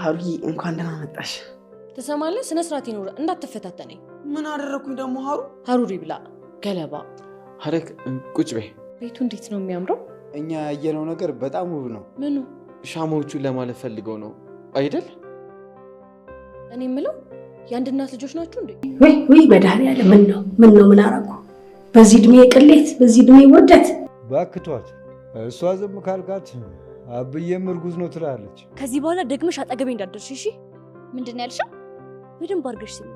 ሀሩዬ እንኳን ደህና መጣሽ። ትሰማለህ? ስነ ስርዓት ይኖር እንዳትፈታተነኝ። ምን አደረኩኝ ደግሞ? ሀሩሪ ብላ ገለባ። ሀረግ ቁጭ በይ። ቤቱ እንዴት ነው የሚያምረው! እኛ ያየነው ነገር በጣም ውብ ነው። ምኑ? ሻማዎቹን ለማለት ፈልገው ነው አይደል? እኔ የምለው የአንድ እናት ልጆች ናችሁ እንዴ? ወይ መድኃኒዓለም ምን ነው ምን አረጉ? በዚህ እድሜ ቅሌት፣ በዚህ እድሜ ውርደት። ባክቷት። እሷ ዝም ካልካት አብዬም እርጉዝ ነው ትላለች። ከዚህ በኋላ ደግመሽ አጠገቤ እንዳትደርሺ እሺ? ምንድን ነው ያልሽው? በደንብ አድርገሽ ስሚ።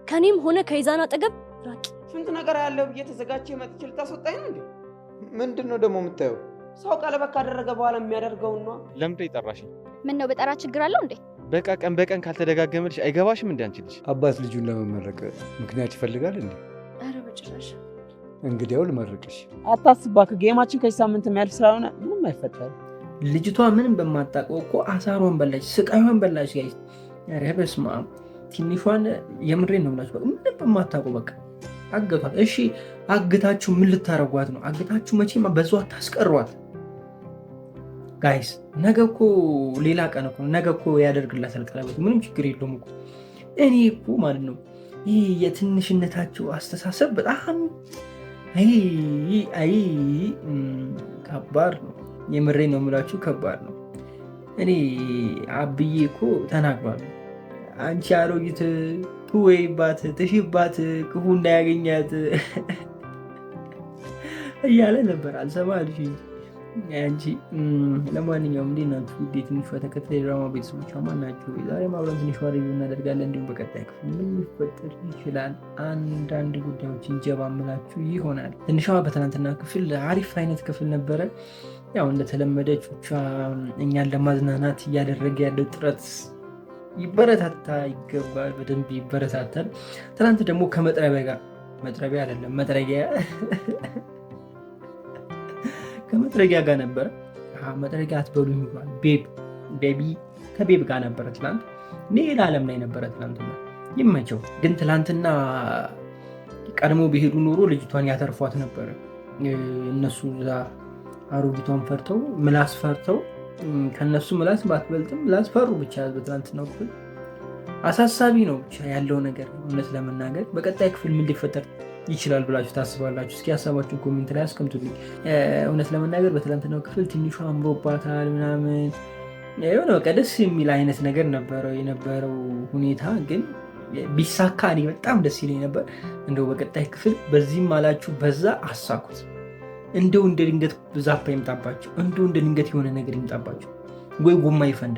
ከኔም ሆነ ከይዛና አጠገብ ራቂ። ስንት ነገር ያለው ብዬ ተዘጋጅቼ መጥቼ ልታስወጣኝ ነው እንዴ? ምንድን ነው ደግሞ የምታየው? ሰው ቀለበት ካደረገ በኋላ የሚያደርገውን ነው። ለምንድን የጠራሽኝ? ምን ነው በጠራ ችግር አለው እንዴ? በቃ ቀን በቀን ካልተደጋገመልሽ አይገባሽም እንዴ? አንቺ ልጅ አባት ልጁን ለመመረቅ ምክንያት ይፈልጋል እንዴ? ኧረ በጭራሽ። እንግዲያው ልመርቅሽ። አታስባ፣ ጌማችን ከዚህ ሳምንት የሚያልፍ ስላልሆነ ምንም አይፈጠርም። ልጅቷ ምንም በማታውቀው እኮ አሳሯን በላች፣ ስቃዩን በላች። ጋይ ኧረ በስመ አብ። ትንሿን የምሬን ነው ብላችሁ ምንም በማታውቀው በቃ አገቷት። እሺ አግታችሁ ምን ልታረጓት ነው? አግታችሁ መቼም በዛው አታስቀሯት። ጋይስ ነገ እኮ ሌላ ቀን እኮ ነገ እኮ ያደርግላታል ቀለበት፣ ምንም ችግር የለውም እኮ። እኔ እኮ ማለት ነው ይህ የትንሽነታቸው አስተሳሰብ በጣም አይ ከባድ ነው። የምሬን ነው የምላችሁ ከባድ ነው። እኔ አብዬ እኮ ተናግሯል። አንቺ አሮጊት ትወይባት ትሽባት ክፉ እንዳያገኛት እያለ ነበር። አልሰማልሽ አንቺ። ለማንኛውም እንዴት ናችሁ? ትንሿ ተከታታይ ድራማ ቤተሰቦቿ ማን ናቸው? ዛሬ አብረን ትንሿ ሪቪው እናደርጋለን። እንዲሁም በቀጣይ ክፍል ምን ሊፈጠር ይችላል አንዳንድ ጉዳዮችን ጀባ ምላችሁ ይሆናል። ትንሿ በትናንትና ክፍል አሪፍ አይነት ክፍል ነበረ። ያው እንደተለመደ ቹቻ እኛን ለማዝናናት እያደረገ ያለው ጥረት ይበረታታ ይገባል፣ በደንብ ይበረታታል። ትናንት ደግሞ ከመጥረቢያ ጋር መጥረቢያ አይደለም መጥረጊያ ከመጥረጊያ ጋር ነበረ። መጥረጊያ አትበሉኝ ይባል ቤቢ ከቤብ ጋር ነበረ ትናንት። ሌላ ዓለም ላይ ነበረ ትናንትና። ይመቸው። ግን ትናንትና ቀድሞ ቢሄዱ ኖሮ ልጅቷን ያተርፏት ነበረ። እነሱ እዛ አሮጊቷን ፈርተው ምላስ ፈርተው ከነሱ ምላስ ባትበልጥም ምላስ ፈሩ። ብቻ በትናንትናው ክፍል አሳሳቢ ነው ብቻ ያለው ነገር። እውነት ለመናገር በቀጣይ ክፍል ምን ሊፈጠር ይችላል ብላችሁ ታስባላችሁ? እስኪ ሀሳባችሁን ኮሜንት ላይ አስቀምጡልኝ። እውነት ለመናገር በትናንትናው ክፍል ትንሿ አምሮባታል ምናምን የሆነ በቃ ደስ የሚል አይነት ነገር ነበረው የነበረው ሁኔታ። ግን ቢሳካ እኔ በጣም ደስ ይለኝ ነበር። እንደው በቀጣይ ክፍል በዚህም አላችሁ በዛ አሳኩት። እንደው እንደ ድንገት ዛፓ ይምጣባቸው፣ እንደው እንደ ድንገት የሆነ ነገር ይምጣባቸው፣ ወይ ጎማ ይፈንዳ።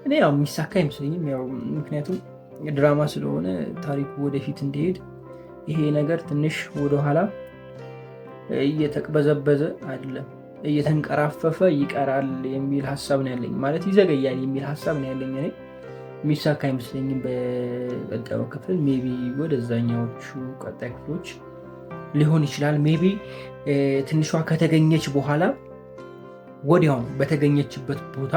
እኔ ያው የሚሳካ አይመስለኝም። ያው ምክንያቱም ድራማ ስለሆነ ታሪኩ ወደፊት እንዲሄድ ይሄ ነገር ትንሽ ወደኋላ እየተቅበዘበዘ አይደለም እየተንቀራፈፈ ይቀራል የሚል ሀሳብ ነው ያለኝ። ማለት ይዘገያል የሚል ሀሳብ ነው ያለኝ። እኔ የሚሳካ አይመስለኝም በቀጣዩ ክፍል። ሜቢ ወደዛኛዎቹ ቀጣይ ክፍሎች ሊሆን ይችላል። ሜቢ ትንሿ ከተገኘች በኋላ ወዲያው በተገኘችበት ቦታ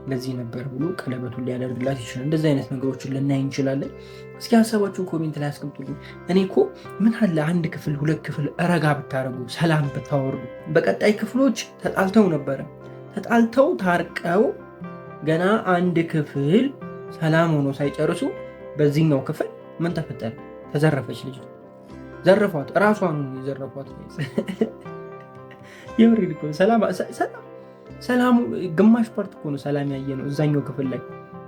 ለዚህ ነበር ብሎ ቀለበቱን ሊያደርግላት ይችላል። እንደዚህ አይነት ነገሮችን ልናይ እንችላለን። እስኪ ሀሳባችሁን ኮሜንት ላይ አስቀምጡልኝ። እኔ እኮ ምን አለ አንድ ክፍል ሁለት ክፍል ረጋ ብታደርጉ፣ ሰላም ብታወርዱ። በቀጣይ ክፍሎች ተጣልተው ነበረ። ተጣልተው ታርቀው ገና አንድ ክፍል ሰላም ሆኖ ሳይጨርሱ በዚህኛው ክፍል ምን ተፈጠረ? ተዘረፈች ልጅ። ዘረፏት፣ እራሷን የዘረፏት። የምር ሰላሙ ግማሽ ፓርት እኮ ነው ሰላም ያየ ነው። እዛኛው ክፍል ላይ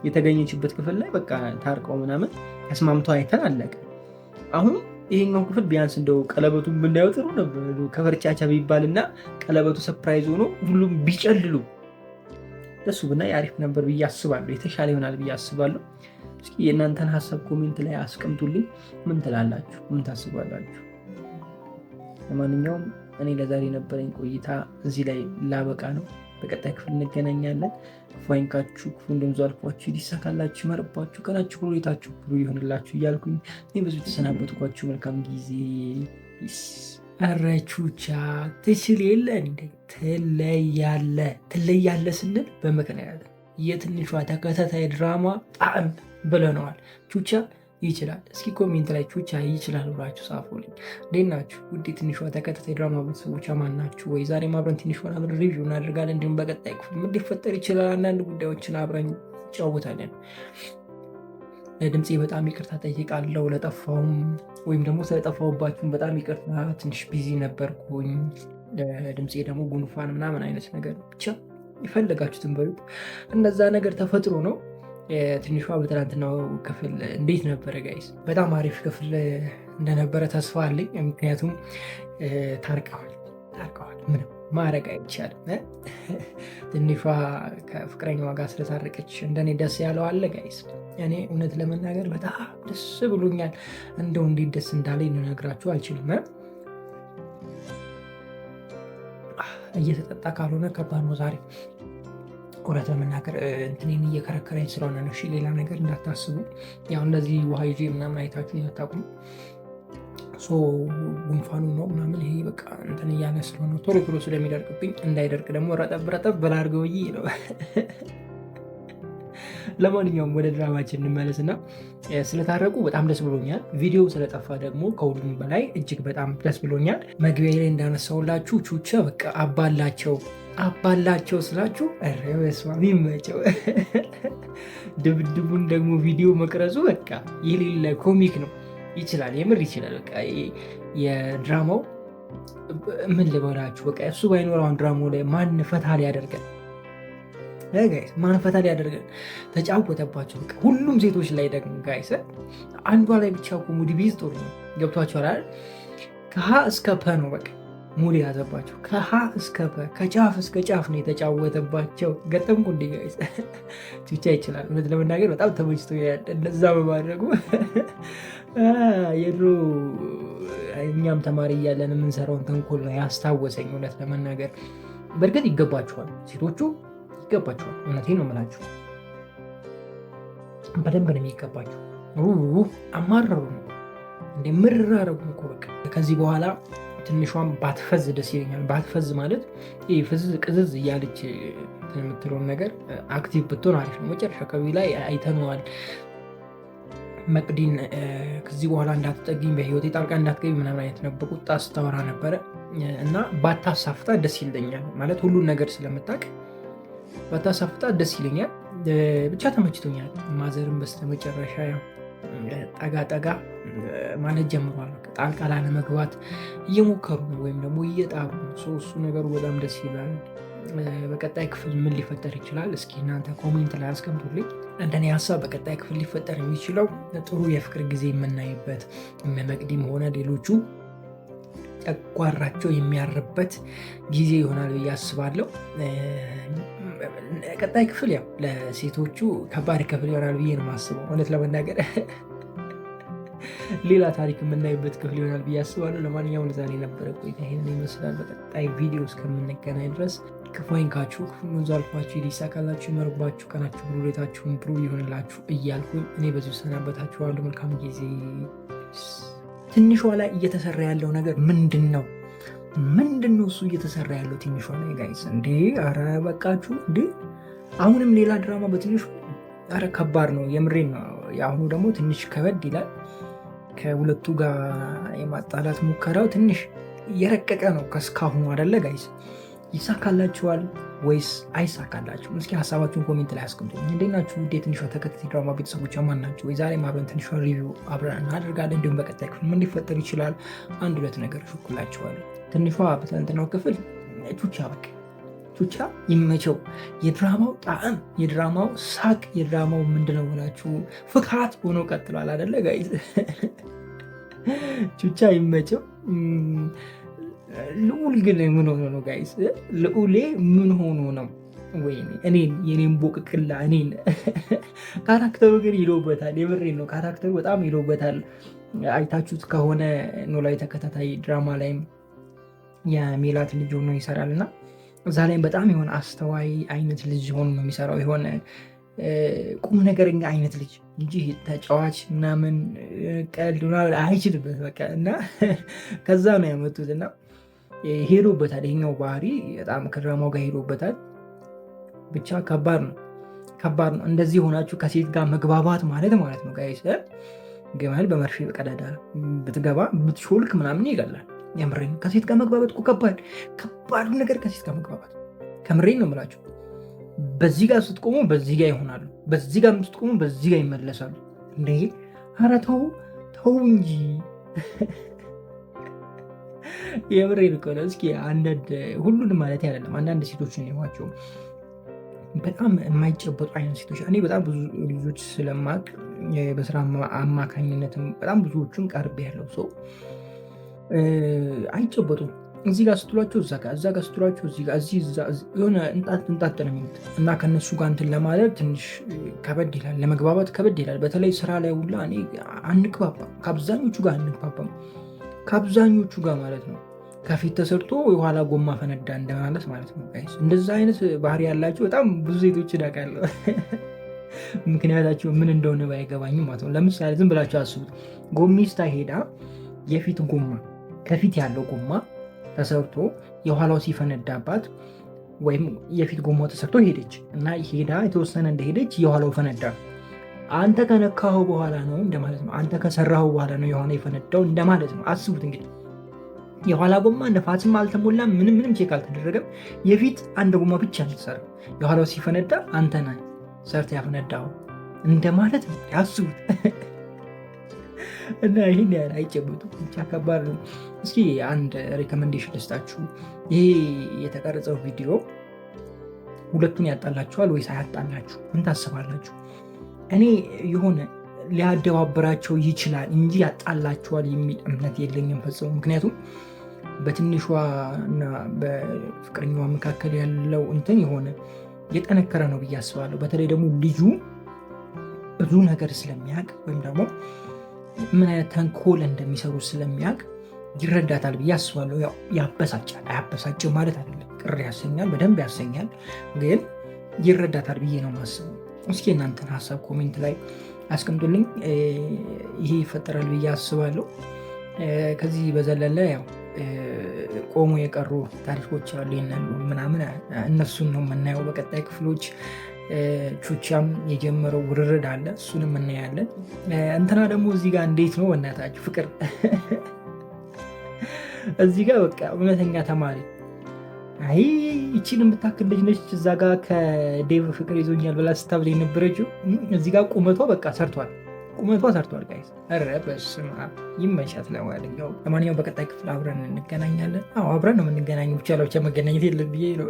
የተገኘችበት ክፍል ላይ በቃ ታርቀው ምናምን ተስማምተው አይተን አለቀ። አሁን ይሄኛው ክፍል ቢያንስ እንደው ቀለበቱን ብናየው ጥሩ ነበር። ከፈርቻቻ ቢባልና ቀለበቱ ሰርፕራይዝ ሆኖ ሁሉም ቢጨልሉ ደሱ ብናይ አሪፍ ነበር ብዬ አስባለሁ። የተሻለ ይሆናል ብዬ አስባለሁ። እስኪ የእናንተን ሀሳብ ኮሜንት ላይ አስቀምጡልኝ። ምን ትላላችሁ? ምን ታስባላችሁ? ለማንኛውም እኔ ለዛሬ ነበረኝ ቆይታ እዚህ ላይ ላበቃ ነው። በቀጣይ ክፍል እንገናኛለን። ፋይንካችሁ ክፉ እንደምዙ አልፏችሁ ይሳካላችሁ፣ ይመርባችሁ፣ ቀናችሁ ሁሉ ሁኔታችሁ ሁሉ ይሆንላችሁ እያልኩኝ እኔ በዙ የተሰናበትኳችሁ መልካም ጊዜ። አራቹቻ ትችል የለ እንደ ትለያለ ስንል በምክንያት የትንሿ ተከታታይ ድራማ ጣዕም ብለነዋል። ቹቻ ይችላል? እስኪ ኮሜንት ላይ ቹቻ ይችላል ብላችሁ ጻፉልኝ። እንዴት ናችሁ ውድ ትንሿ ተከታታይ ድራማ ቤተሰቦች አማን ናችሁ ወይ? ዛሬም አብረን ትንሿን አብረን ሪቪው እናደርጋለን። እንዲሁም በቀጣይ ክፍል ምን ሊፈጠር ይችላል አንዳንድ ጉዳዮችን አብረን እንጫወታለን። ለድምፄ በጣም ይቅርታ ጠይቃለሁ። ለጠፋውም ወይም ደግሞ ስለጠፋውባችሁም በጣም ይቅርታ። ትንሽ ቢዚ ነበርኩኝ። ድምፄ ደግሞ ጉንፋን ምናምን አይነት ነገር ብቻ የፈለጋችሁትን በሉት፣ እነዛ ነገር ተፈጥሮ ነው። ትንሿ በትናንትናው ክፍል እንዴት ነበረ ጋይስ? በጣም አሪፍ ክፍል እንደነበረ ተስፋ አለኝ። ምክንያቱም ታርቀዋል። ምንም ማድረግ አይቻልም። ትንሿ ከፍቅረኛዋ ጋር ስለታረቀች እንደኔ ደስ ያለው አለ ጋይስ? እኔ እውነት ለመናገር በጣም ደስ ብሎኛል። እንደው እንዴት ደስ እንዳለኝ ልነግራችሁ አልችልም። እየተጠጣ ካልሆነ ከባድ ነው ዛሬ። እውነት ለመናገር እንትኔን እየከረከረኝ ስለሆነ ነው። እሺ ሌላ ነገር እንዳታስቡ። ያው እንደዚህ ውሃ ይዤ ምናምን አይታችሁ አታውቁም። ጉንፋኑ ነው ምናምን ይሄ በቃ እንትን እያለ ስለሆነ ቶሎ ስለሚደርቅብኝ እንዳይደርቅ ደግሞ ረጠብ በላርገው ነው። ለማንኛውም ወደ ድራማችን እንመለስና ስለታረቁ በጣም ደስ ብሎኛል። ቪዲዮ ስለጠፋ ደግሞ ከሁሉም በላይ እጅግ በጣም ደስ ብሎኛል። መግቢያ ላይ እንዳነሳውላችሁ ቹቻ በቃ አባላቸው ስላችሁ ረበስማ ይመቸው። ድብድቡን ደግሞ ቪዲዮ መቅረጹ በቃ የሌለ ኮሚክ ነው። ይችላል፣ የምር ይችላል። በቃ የድራማው ምን ልበላችሁ፣ በቃ እሱ ባይኖራውን ድራማው ላይ ማን ፈታ ሊያደርገን ተጫወተባቸው። በቃ ሁሉም ሴቶች ላይ ደግሞ ጋይስ አንዷ ላይ ብቻ ሙድ ቢዝ ጥሩ ነው። ገብቷቸዋል። ከሀ እስከ ፐ ነው በቃ ሙድ ያዘባቸው። ከሀ እስከ ፐ ከጫፍ እስከ ጫፍ ነው የተጫወተባቸው። ገጠምኩ እንዲ ጋይስ። ቹቻ ይችላል። እውነት ለመናገር በጣም ተመችቶ እንደዛ በማድረጉ የድሮ እኛም ተማሪ እያለን የምንሰራውን ተንኮል ነው ያስታወሰኝ። እውነት ለመናገር በእርግጥ ይገባቸዋል፣ ሴቶቹ ይገባቸዋል። እውነቴን ነው የምላችሁ፣ በደንብ ነው የሚገባቸው። አማረሩ እንደ ምርር አረጉ እኮ በቃ። ከዚህ በኋላ ትንሿን ባትፈዝ ደስ ይለኛል። ባትፈዝ ማለት ይህ ፍዝዝ ቅዝዝ እያለች የምትለውን ነገር አክቲቭ ብትሆን አሪፍ ነው። መጨረሻ አካባቢ ላይ አይተነዋል። መቅዲን ከዚህ በኋላ እንዳትጠጊኝ፣ በህይወቴ ጣልቃ እንዳትገቢ ምናምን አይነት ነው በቁጣ ስታወራ ነበረ እና ባታሳፍታ ደስ ይለኛል። ማለት ሁሉን ነገር ስለምታውቅ ባታሳፍታ ደስ ይለኛል። ብቻ ተመችቶኛል። ማዘርም በስተመጨረሻ ጠጋ ማለት ጀምሯል። ጣልቃ ላለመግባት እየሞከሩ ነው ወይም ደግሞ እየጣሩ ነው። እሱ ነገሩ በጣም ደስ ይላል። በቀጣይ ክፍል ምን ሊፈጠር ይችላል? እስኪ እናንተ ኮሜንት ላይ አስቀምጡልኝ። እንደኔ ሀሳብ በቀጣይ ክፍል ሊፈጠር የሚችለው ጥሩ የፍቅር ጊዜ የምናይበት፣ መቅዲም ሆነ ሌሎቹ ጨጓራቸው የሚያርበት ጊዜ ይሆናል ብዬ አስባለሁ። ቀጣይ ክፍል ያው ለሴቶቹ ከባድ ክፍል ይሆናል ብዬ ነው የማስበው። እውነት ለመናገር ሌላ ታሪክ የምናይበት ክፍል ይሆናል ብዬ አስባለሁ። ለማንኛውም ዛሬ የነበረ ቆይታ ይሄንን ይመስላል። በቀጣይ ቪዲዮ እስከምንገናኝ ድረስ ክፉ አይንካችሁ፣ ክፉ መንዙ አልፏችሁ፣ ይሳካላችሁ፣ ይመርባችሁ፣ ቀናችሁ ብሩ፣ ሌታችሁን ብሩ ይሆንላችሁ እያልኩኝ እኔ በዚሁ ሰናበታችኋለሁ። መልካም ጊዜ። ትንሿ ላይ እየተሰራ ያለው ነገር ምንድን ነው? እሱ እየተሰራ ያለው ትንሿ ላይ ጋይስ? እንዴ አረ በቃችሁ እንዴ! አሁንም ሌላ ድራማ በትንሹ። አረ ከባድ ነው፣ የምሬን ነው። የአሁኑ ደግሞ ትንሽ ከበድ ይላል። ከሁለቱ ጋር የማጣላት ሙከራው ትንሽ እየረቀቀ ነው ከስካሁኑ አይደለ ጋይስ? ይሳካላችኋል ወይስ አይሳካላችሁም? እስኪ ሀሳባችሁን ኮሜንት ላይ አስቀምጡልኝ። እንዴት ናችሁ? ውድ የትንሿ ተከታታይ ድራማ ቤተሰቦች ማን ናችሁ? ዛሬ አብረን ትንሿ ሪቪው አብረን እናደርጋለን። እንዲሁም በቀጣይ ክፍል ምን ሊፈጠር ይችላል አንድ ሁለት ነገር እሹኩላችኋለሁ። ትንሿ በትናንትናው ክፍል ቹቻ ይመቸው። የድራማው ጣዕም፣ የድራማው ሳቅ፣ የድራማው ምንድነው ብላችሁ ፍካት ሆኖ ቀጥሏል አይደለ ጋይዝ? ቹቻ ይመቸው። ልዑል ግን ምን ሆኖ ነው ጋይስ? ልዑሌ ምን ሆኖ ነው? ወይኔ የኔን ቦቅቅላ እኔን። ካራክተሩ ግን ይለውበታል። የምሬን ነው። ካራክተሩ በጣም ይለውበታል። አይታችሁት ከሆነ ኖላዊ ተከታታይ ድራማ ላይም የሜላት ልጅ ሆኖ ይሰራል እና እዛ ላይም በጣም የሆነ አስተዋይ አይነት ልጅ ሆኖ ነው የሚሰራው። የሆነ ቁም ነገረኛ አይነት ልጅ እንጂ ተጫዋች ምናምን ቀልድ አይችልበት በቃ። እና ከዛ ነው ያመጡት እና ሄዶበታል። ይሄኛው ባህሪ በጣም ከድራማው ጋር ሄዶበታል። ብቻ ከባድ ነው። እንደዚህ ሆናችሁ ከሴት ጋር መግባባት ማለት ነው ጋይስ። ግመል በመርፌ ቀዳዳ ብትገባ ብትሾልክ ምናምን ይገላል። የምሬን ከሴት ጋር መግባባት እኮ ከባዱ ነገር ከሴት ጋር መግባባት ከምሬን ነው የምላችሁ። በዚህ ጋር ስትቆሙ በዚህ ጋር ይሆናሉ፣ በዚህ ጋር ስትቆሙ በዚህ ጋር ይመለሳሉ። እንዴ ኧረ ተው እንጂ የምሬን እኮ ነው። እስኪ አንዳንድ ሁሉንም ማለት አይደለም፣ አንዳንድ ሴቶችን ይዋቸው በጣም የማይጨበጡ አይነት ሴቶች። እኔ በጣም ብዙ ልጆች ስለማቅ በስራ አማካኝነትም በጣም ብዙዎቹን ቀርብ ያለው ሰው አይጨበጡም። እዚህ ጋር ስትሏቸው እዛ ጋር ስትሏቸው የሆነ እንጣጥ ነው የሚሉት እና ከነሱ ጋር እንትን ለማለት ትንሽ ከበድ ይላል፣ ለመግባባት ከበድ ይላል። በተለይ ስራ ላይ ሁላ እኔ አንግባባም፣ ከአብዛኞቹ ጋር አንግባባም፣ ከአብዛኞቹ ጋር ማለት ነው። ከፊት ተሰርቶ የኋላ ጎማ ፈነዳ እንደማለት ማለት ነው። እንደዛ አይነት ባህሪ ያላቸው በጣም ብዙ ሴቶች እዳቃለሁ። ምክንያታቸው ምን እንደሆነ ባይገባኝም ማለት ነው። ለምሳሌ ዝም ብላቸው አስቡት። ጎሚስታ ሄዳ የፊት ጎማ ከፊት ያለው ጎማ ተሰርቶ የኋላው ሲፈነዳባት ወይም የፊት ጎማው ተሰርቶ ሄደች እና ሄዳ የተወሰነ እንደሄደች የኋላው ፈነዳ። አንተ ከነካኸው በኋላ ነው እንደማለት ነው። አንተ ከሰራኸው በኋላ ነው የኋላ የፈነዳው እንደማለት ነው። አስቡት እንግዲህ የኋላ ጎማ ነፋስም አልተሞላም፣ ምንም ቼክ አልተደረገም። የፊት አንድ ጎማ ብቻ ነው። የኋላው ሲፈነዳ አንተ ነህ ሰርተ ያፈነዳው እንደማለት ነው። ያስቡት እና ይህን ያህል አይጨበጡ ብቻ ከባድ ነው። እስኪ አንድ ሪኮመንዴሽን ልስጣችሁ። ይሄ የተቀረጸው ቪዲዮ ሁለቱን ያጣላችኋል ወይስ አያጣላችሁ? ምን ታስባላችሁ? እኔ የሆነ ሊያደባብራቸው ይችላል እንጂ ያጣላችኋል የሚል እምነት የለኝም ፈጽሞ። ምክንያቱም በትንሿ እና በፍቅረኛዋ መካከል ያለው እንትን የሆነ የጠነከረ ነው ብዬ አስባለሁ። በተለይ ደግሞ ልጁ ብዙ ነገር ስለሚያውቅ ወይም ደግሞ ምን አይነት ተንኮል እንደሚሰሩ ስለሚያውቅ ይረዳታል ብዬ አስባለሁ። ያው ያበሳጫል፣ አያበሳጭም ማለት አይደለም። ቅር ያሰኛል፣ በደንብ ያሰኛል፣ ግን ይረዳታል ብዬ ነው የማስበው። እስኪ እናንተን ሀሳብ ኮሜንት ላይ አስቀምጡልኝ። ይሄ ይፈጠራል ብዬ አስባለሁ። ከዚህ በዘለለ ያው ቆሞ የቀሩ ታሪኮች አሉ ምናምን፣ እነሱን ነው የምናየው በቀጣይ ክፍሎች። ቹቻም የጀመረው ውርርድ አለ፣ እሱንም እናያለን። እንትና ደግሞ እዚህ ጋር እንዴት ነው በእናታችሁ ፍቅር እዚህ ጋር በቃ እውነተኛ ተማሪ አይ ይቺን የምታክል ልጅ ነች። እዛ ጋር ከዴቭ ፍቅር ይዞኛል ብላ ስታብል የነበረችው እዚህ ጋር ቁመቷ በቃ ሰርቷል፣ ቁመቷ ሰርቷል። ጋይስ ኧረ በስመ አብ ይመቻት። ለማንኛውም በቀጣይ ክፍል አብረን እንገናኛለን። አብረን ነው የምንገናኘው፣ ብቻ ለብቻ መገናኘት የለም ብዬ ነው።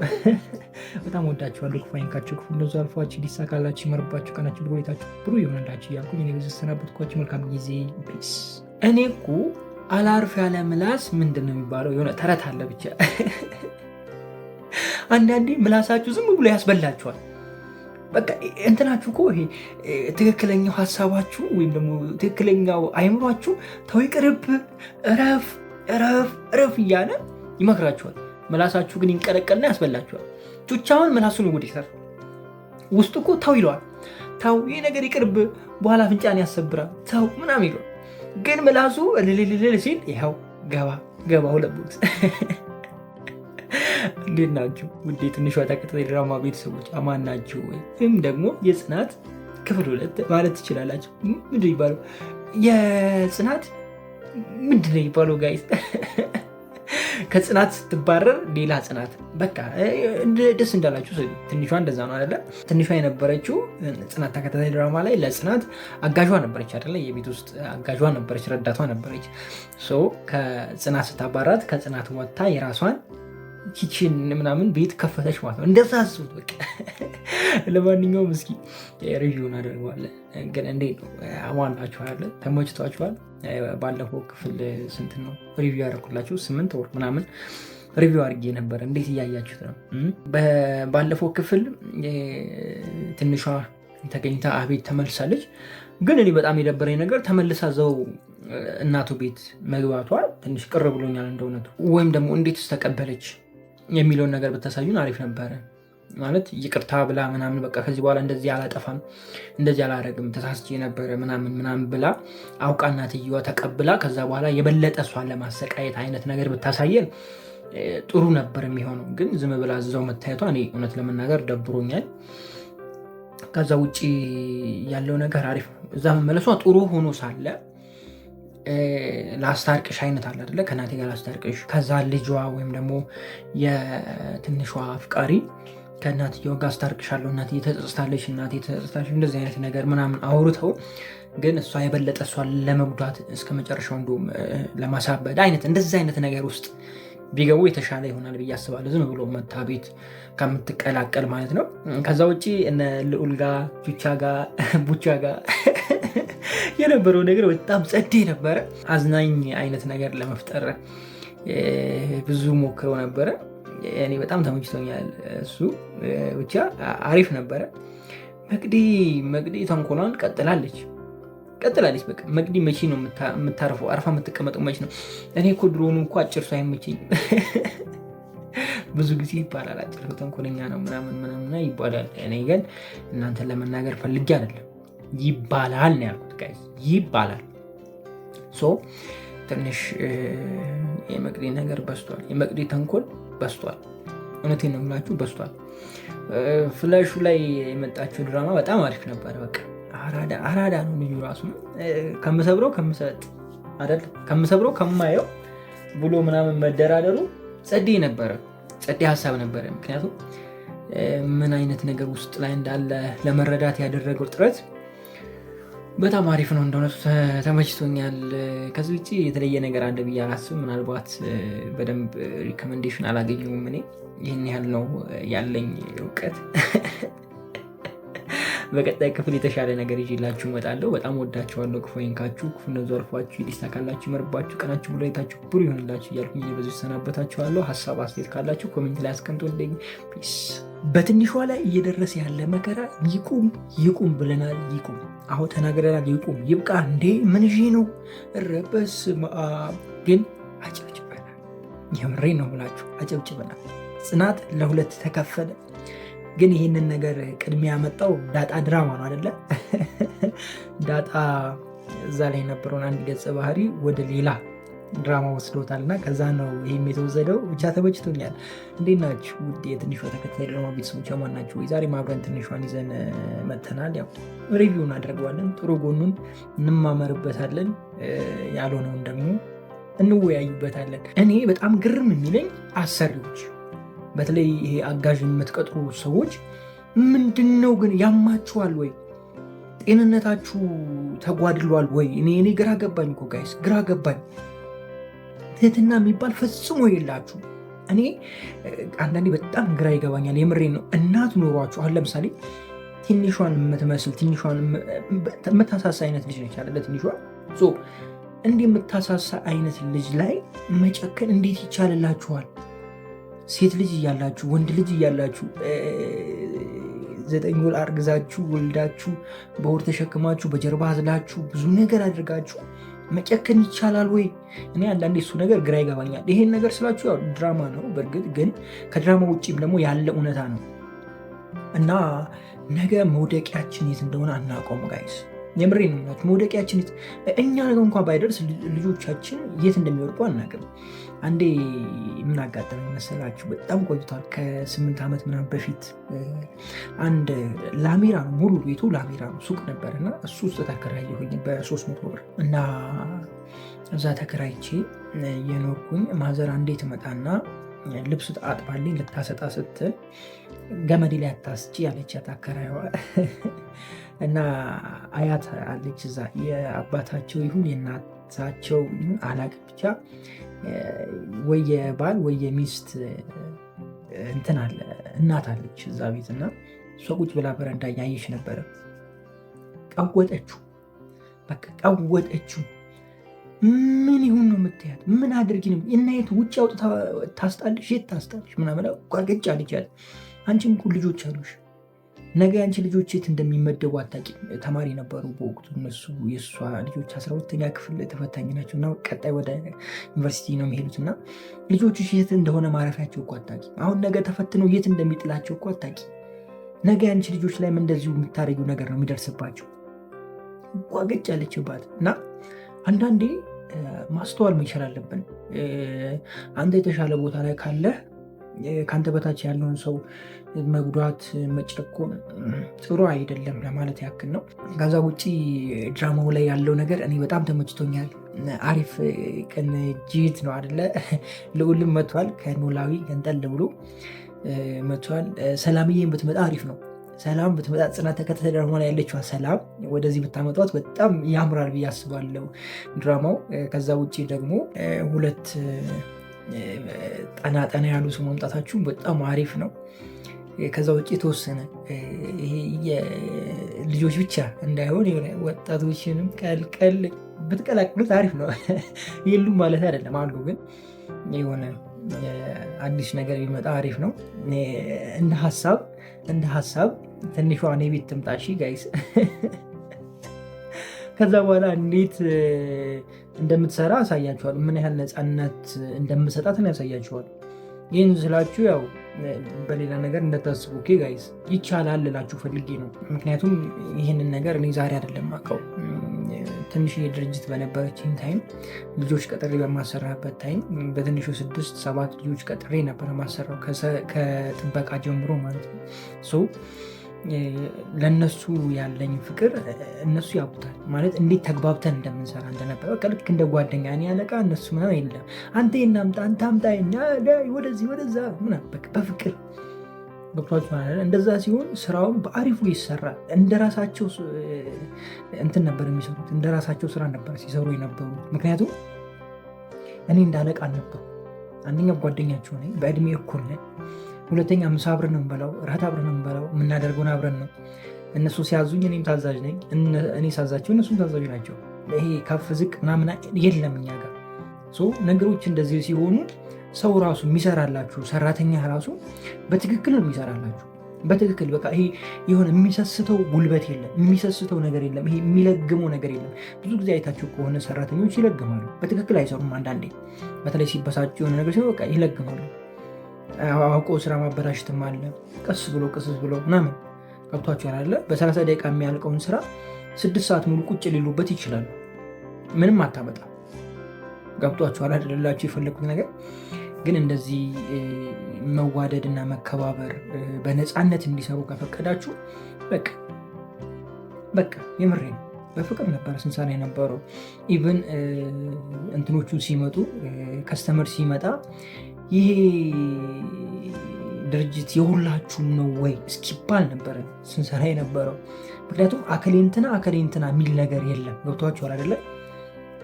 በጣም ወዳችኋለሁ። ክፉ አይንካችሁ፣ ክፉ እንደዙ አልፏችሁ፣ ሊሳካላችሁ፣ ይመርባችሁ፣ ቀናችሁ ብሩይታችሁ ብሩ ይሆንላችሁ እያልኩኝ እኔ በዚህ ሰናበትኳችሁ። መልካም ጊዜ። ፒስ። እኔ እኮ አላርፍ ያለ ምላስ ምንድን ነው የሚባለው? የሆነ ተረት አለ ብቻ አንዳንዴ ምላሳችሁ ዝም ብሎ ያስበላችኋል። በቃ እንትናችሁ እኮ ይሄ ትክክለኛው ሀሳባችሁ ወይም ደግሞ ትክክለኛው አይምሯችሁ ተው ይቅርብ፣ እረፍ እያለ ይመክራችኋል። ምላሳችሁ ግን ይንቀለቀልና ያስበላችኋል። ቹቻውን ምላሱን ጉድ ይሰር ውስጡ እኮ ተው ይለዋል። ተው ይህ ነገር ይቅርብ፣ በኋላ ፍንጫን ያሰብራል፣ ተው ምናምን ይለዋል። ግን ምላሱ ልልልል ሲል ይኸው ገባ ሁለት ቦክስ። እንዴት ናችሁ ውዴ ትንሿ ተከታታይ ድራማ ቤተሰቦች? አማን ናችሁ ወይም ደግሞ የጽናት ክፍል 2 ማለት ትችላላችሁ። ምንድን ይባለው የጽናት ምንድን ነው ይባለው ጋይስ? ከጽናት ስትባረር ሌላ ጽናት። በቃ ደስ እንዳላችሁ ትንሿ እንደዛ ነው አይደለ? ትንሿ የነበረችው ጽናት ተከታታይ ድራማ ላይ ለጽናት አጋዧ ነበረች አይደለ? የቤት ውስጥ አጋዧ ነበረች፣ ረዳቷ ነበረች። ከጽናት ስታባራት ከጽናት ወጥታ የራሷን ኪችን ምናምን ቤት ከፈተች ማለት ነው። እንደዛ አስቡት በቃ። ለማንኛውም እስኪ ሪቪውን አደርገዋለን። ግን እንዴት ነው አማናችኋል? ተመችቷችኋል? ባለፈው ክፍል ስንት ነው ሪቪው ያደረኩላችሁ? 8 ወር ምናምን ሪቪው አድርጌ ነበር። እንዴት እያያችሁት ነው? ባለፈው ክፍል ትንሿ ተገኝታ አቤት ተመልሳለች። ግን እኔ በጣም የደበረኝ ነገር ተመልሳ ዘው እናቱ ቤት መግባቷ ትንሽ ቅር ብሎኛል እንደእውነቱ። ወይም ደግሞ እንዴትስ ተቀበለች የሚለውን ነገር ብታሳዩን አሪፍ ነበረ። ማለት ይቅርታ ብላ ምናምን በቃ ከዚህ በኋላ እንደዚህ አላጠፋም፣ እንደዚህ አላረግም፣ ተሳስቼ ነበረ ምናምን ብላ አውቃ እናትየዋ ተቀብላ ከዛ በኋላ የበለጠ እሷን ለማሰቃየት አይነት ነገር ብታሳየን ጥሩ ነበር የሚሆነው። ግን ዝም ብላ እዛው መታየቷ እኔ እውነት ለመናገር ደብሮኛል። ከዛ ውጭ ያለው ነገር አሪፍ ነው። እዛ መመለሷ ጥሩ ሆኖ ሳለ ላስታርቅሽ አይነት አለ አይደለ? ከእናቴ ጋር ላስታርቅሽ። ከዛ ልጇ ወይም ደግሞ የትንሿ አፍቃሪ ከእናትየው ጋር አስታርቅሻለሁ፣ እናቴ ተጸጽታለች፣ እናቴ ተጸጽታለች፣ እንደዚህ አይነት ነገር ምናምን አውርተው ግን እሷ የበለጠ እሷን ለመጉዳት እስከ መጨረሻው እንዲሁም ለማሳበድ አይነት እንደዚህ አይነት ነገር ውስጥ ቢገቡ የተሻለ ይሆናል ብዬ አስባለሁ። ዝም ብሎ መታ ቤት ከምትቀላቀል ማለት ነው። ከዛ ውጭ እነ ልዑል ጋር ቡቻ ጋር የነበረው ነገር በጣም ጸዴ ነበረ። አዝናኝ አይነት ነገር ለመፍጠር ብዙ ሞክረው ነበረ። እኔ በጣም ተመችቶኛል። እሱ ብቻ አሪፍ ነበረ። መቅዲ ተንኮሏን ቀጥላለች። በቃ መቅዲ መቼ ነው የምታርፈው? አርፋ የምትቀመጠው መቼ ነው? እኔ እኮ ድሮኑ እኮ አጭር ሰው አይመቸኝም። ብዙ ጊዜ ይባላል አጭር ሰው ተንኮለኛ ነው ምናምን ይባላል። እኔ ግን እናንተን ለመናገር ፈልጌ አይደለም፣ ይባላል ነው ያልኩት ጋይስ፣ ይባላል። ትንሽ የመቅዲ ነገር በስቷል፣ የመቅዲ ተንኮል በስቷል። እውነቴን ነው የምላችሁ በስቷል። ፍላሹ ላይ የመጣችው ድራማ በጣም አሪፍ ነበረ። በቃ አራዳ ነው ልዩ ራሱ። ከምሰብረው ከምሰጥ አይደል ከምሰብረው ከማየው ብሎ ምናምን መደራደሩ ጸዴ ነበረ፣ ጸዴ ሀሳብ ነበረ። ምክንያቱም ምን አይነት ነገር ውስጥ ላይ እንዳለ ለመረዳት ያደረገው ጥረት በጣም አሪፍ ነው። እንደሆነ ተመችቶኛል። ከዚህ ውጭ የተለየ ነገር አለ ብዬ አላስብም። ምናልባት በደንብ ሪኮመንዴሽን አላገኘሁም። እኔ ይህን ያህል ነው ያለኝ እውቀት። በቀጣይ ክፍል የተሻለ ነገር ይዤላችሁ እመጣለሁ። በጣም ወዳችኋለሁ። ክፉ አይንካችሁ፣ ክፉነት ዘርፏችሁ፣ ይስተካከላችሁ፣ ይመርባችሁ፣ ቀናችሁ ብሎ የታችሁ ብሩ ይሆንላችሁ እያልኩኝ በዚህ ሰናበታችኋለሁ። ሀሳብ አስተያየት ካላችሁ ኮሜንት ላይ አስቀምጡልኝ። ፒስ። በትንሿ ላይ እየደረሰ ያለ መከራ ይቁም ብለናል። ይቁም፣ አሁ ተናግረናል። ይቁም፣ ይብቃ። እንዴ ምን ነው ረበስ ግን አጨብጭበናል። የምሬ ነው ብላችሁ አጨብጭበናል። ጽናት ለሁለት ተከፈለ። ግን ይህንን ነገር ቅድሚያ ያመጣው ዳጣ ድራማ ነው አይደለ? ዳጣ እዛ ላይ የነበረውን አንድ ገጸ ባህሪ ወደ ሌላ ድራማ ወስዶታል እና ከዛ ነው ይህም የተወሰደው። ብቻ ተመችቶኛል። እንዴት ናችሁ ውድ የትንሿ ተከታይ ድራማ ቤተሰቦች? ማን ናችሁ? ዛሬ አብረን ትንሿን ይዘን መተናል። ያው ሪቪው እናደርገዋለን። ጥሩ ጎኑን እንማመርበታለን፣ ያልሆነውን ደግሞ እንወያዩበታለን። እኔ በጣም ግርም የሚለኝ አሰሪዎች፣ በተለይ ይሄ አጋዥ የምትቀጥሩ ሰዎች ምንድነው ግን ያማችኋል ወይ? ጤንነታችሁ ተጓድሏል ወይ? እኔ ግራ ገባኝ እኮ ጋይስ፣ ግራ ገባኝ። ትህትና የሚባል ፈጽሞ የላችሁ። እኔ አንዳንዴ በጣም ግራ ይገባኛል። የምሬን ነው። እናት ኖሯችሁ አሁን ለምሳሌ ትንሿን የምትመስል ትንሿን የምታሳሳ አይነት ልጅ ነች አለ ትንሿ። እንዲህ የምታሳሳ አይነት ልጅ ላይ መጨከን እንዴት ይቻልላችኋል? ሴት ልጅ እያላችሁ ወንድ ልጅ እያላችሁ 9 ወር አርግዛችሁ ወልዳችሁ በሆድ ተሸክማችሁ በጀርባ አዝላችሁ ብዙ ነገር አድርጋችሁ መጨከን ይቻላል ወይ? እኔ አንዳንዴ እሱ ነገር ግራ ይገባኛል። ይሄን ነገር ስላችሁ ያው ድራማ ነው በእርግጥ ግን ከድራማ ውጭም ደግሞ ያለ እውነታ ነው እና ነገ መውደቂያችን የት እንደሆነ አናውቀውም ጋይስ። የምሬ ነው የምላችሁ። መውደቂያችን እኛ ነገ እንኳን ባይደርስ ልጆቻችን የት እንደሚወድቁ አናውቅም። አንዴ ምን አጋጠመኝ መሰላችሁ? በጣም ቆይቷል። ከ8 ዓመት ምናምን በፊት አንድ ላሜራ ነው፣ ሙሉ ቤቱ ላሜራ ነው፣ ሱቅ ነበር እና እሱ ውስጥ ተከራየሁኝ በ300 ብር እና እዛ ተከራይቼ የኖርኩኝ። ማዘር አንዴ ትመጣና ልብስ አጥባልኝ ልታሰጣ ስትል ገመዴ ላይ አታስጪ ያለቻት አከራይዋ እና አያት አለች እዛ፣ የአባታቸው ይሁን የእናታቸው ይሁን አላቅም፣ ብቻ ወይ የባል ወይ የሚስት እንትን አለ እናት አለች እዛ ቤት እና እሷ ቁጭ ብላ በረንዳ እያየች ነበረ። ቀወጠችው፣ በቃ ቀወጠችው። ምን ይሁን ነው የምትያት? ምን አድርጊ ነው እና የት ውጭ አውጥታ ታስጣልሽ? የት ታስጣልሽ? ምናምን ቋገጭ አለች ያለ። አንቺም እኮ ልጆች አሉሽ፣ ነገ አንቺ ልጆች የት እንደሚመደቡ አታውቂም። ተማሪ ነበሩ በወቅቱ እነሱ። የእሷ ልጆች 12ኛ ክፍል ተፈታኝ ናቸው እና ቀጣይ ወደ ዩኒቨርሲቲ ነው የሚሄዱት እና ልጆችሽ የት እንደሆነ ማረፊያቸው እኮ አታውቂም። አሁን ነገ ተፈትነው የት እንደሚጥላቸው እኮ አታውቂም። ነገ አንቺ ልጆች ላይም እንደዚሁ የምታደርጊው ነገር ነው የሚደርስባቸው። ቋገጭ ያለችባት እና አንዳንዴ ማስተዋል መቻል አለብን። አንተ የተሻለ ቦታ ላይ ካለህ ከአንተ በታች ያለውን ሰው መጉዳት፣ መጨቆን ጥሩ አይደለም ለማለት ያክል ነው። ከዛ ውጭ ድራማው ላይ ያለው ነገር እኔ በጣም ተመችቶኛል። አሪፍ ቅንጅት ነው አደለ? ልዑልም መጥቷል ከኖላዊ ገንጠል ብሎ መጥቷል። ሰላምዬን ብትመጣ አሪፍ ነው። ሰላም ብትመጣ ጽናት ተከታታይ ድራማ ላይ ያለችዋ ሰላም ወደዚህ ብታመጧት በጣም ያምራል ብዬ አስባለሁ ድራማው። ከዛ ውጭ ደግሞ ሁለት ጠና ያሉ ሰው መምጣታችሁ በጣም አሪፍ ነው። ከዛ ውጭ የተወሰነ ይሄ ልጆች ብቻ እንዳይሆን የሆነ ወጣቶችንም ቀልቀል ብትቀላቅሉት አሪፍ ነው። የሉም ማለት አይደለም አሉ፣ ግን የሆነ አዲስ ነገር ቢመጣ አሪፍ ነው። እንደ ሀሳብ ትንሿ እኔ ቤት ትምጣ እሺ ጋይስ። ከዛ በኋላ እንዴት እንደምትሰራ አሳያችኋል። ምን ያህል ነፃነት እንደምሰጣት ያሳያችኋል። ይህን ስላችሁ ያው በሌላ ነገር እንደታስቡ ኦኬ ጋይስ፣ ይቻላል ልላችሁ ፈልጌ ነው። ምክንያቱም ይህንን ነገር እኔ ዛሬ አይደለም አውቀው። ትንሽ የድርጅት በነበረችኝ ታይም ልጆች ቀጥሬ በማሰራበት ታይም በትንሹ 6-7 ልጆች ቀጥሬ ነበር ማሰራው ከጥበቃ ጀምሮ ማለት ነው። ለእነሱ ያለኝ ፍቅር እነሱ ያውቁታል ማለት እንዴት ተግባብተን እንደምንሰራ እንደነበረ። በቃ ልክ እንደ ጓደኛ እኔ ያለቃ እነሱ ምናምን የለም አንተ እናምጣ አንተ አምጣ ወደዚህ ወደዛ ምናምን በፍቅር ገብቷችሁ ማለት። እንደዛ ሲሆን ስራውን በአሪፉ ይሰራል። እንደራሳቸው እንትን ነበር የሚሰሩት፣ እንደራሳቸው ስራ ነበር ሲሰሩ የነበሩ። ምክንያቱም እኔ እንዳለቃ ነበር። አንደኛ ጓደኛቸው ነኝ፣ በእድሜ እኩል ነን። ሁለተኛ ምሳ አብረን ነው የምንበላው፣ እራት አብረን ነው የምንበላው፣ የምናደርገውን አብረን ነው። እነሱ ሲያዙኝ እኔም ታዛዥ ነኝ፣ እኔ ሳዛቸው እነሱም ታዛዥ ናቸው። ይሄ ከፍ ዝቅ ምናምን የለም እኛ ጋር። ነገሮች እንደዚህ ሲሆኑ ሰው ራሱ የሚሰራላችሁ ሰራተኛ ራሱ በትክክል ነው የሚሰራላችሁ። በትክክል በቃ ይሄ የሆነ የሚሰስተው ጉልበት የለም፣ የሚሰስተው ነገር የለም፣ ይሄ የሚለግመው ነገር የለም። ብዙ ጊዜ አይታችሁ ከሆነ ሰራተኞች ይለግማሉ፣ በትክክል አይሰሩም። አንዳንዴ በተለይ ሲበሳጩ የሆነ ነገር ሲሆን በቃ ይለግማሉ። አውቆ ስራ ማበላሽትም አለ። ቀስ ብሎ ምናምን ገብቷቸው አለ። በ30 ደቂቃ የሚያልቀውን ስራ 6 ሰዓት ሙሉ ቁጭ ሊሉበት ይችላሉ። ምንም አታመጣ። ገብቷቸው አላደላቸው የፈለጉት ነገር ግን እንደዚህ መዋደድና መከባበር በነፃነት እንዲሰሩ ከፈቀዳችሁ በቃ የምሬ ነው። በፍቅር ነበረ ስንሰራ የነበረው። ኢቨን እንትኖቹ ሲመጡ ከስተመር ሲመጣ ይሄ ድርጅት የሁላችሁም ነው ወይ እስኪባል ነበረ ስንሰራ የነበረው። ምክንያቱም አከሌንትና የሚል ነገር የለም። ገብቷችኋል አይደለ?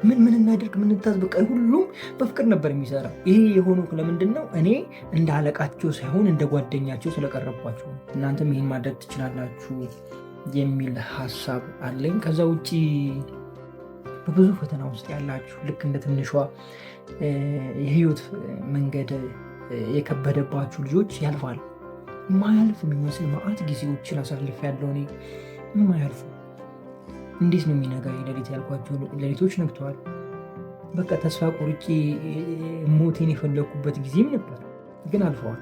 ምን እናድርግ ምን እንታዝ፣ በቃ ሁሉም በፍቅር ነበር የሚሰራ። ይሄ የሆነው ለምንድን ነው? እኔ እንደ አለቃቸው ሳይሆን እንደ ጓደኛቸው ስለቀረብኳቸው። እናንተም ይህን ማድረግ ትችላላችሁ የሚል ሀሳብ አለኝ። ከዛ ውጭ በብዙ ፈተና ውስጥ ያላችሁ ልክ እንደ ትንሿ የህይወት መንገድ የከበደባችሁ ልጆች ያልፋል። ማያልፍ የሚመስል ማአት ጊዜዎችን አሳልፍ ያለው እኔ ማያልፉ እንዴት ነው የሚነጋ ሌሊት ያልኳቸው ሌሊቶች ነግተዋል። በቃ ተስፋ ቆርጬ ሞቴን የፈለኩበት ጊዜም ነበር፣ ግን አልፈዋል።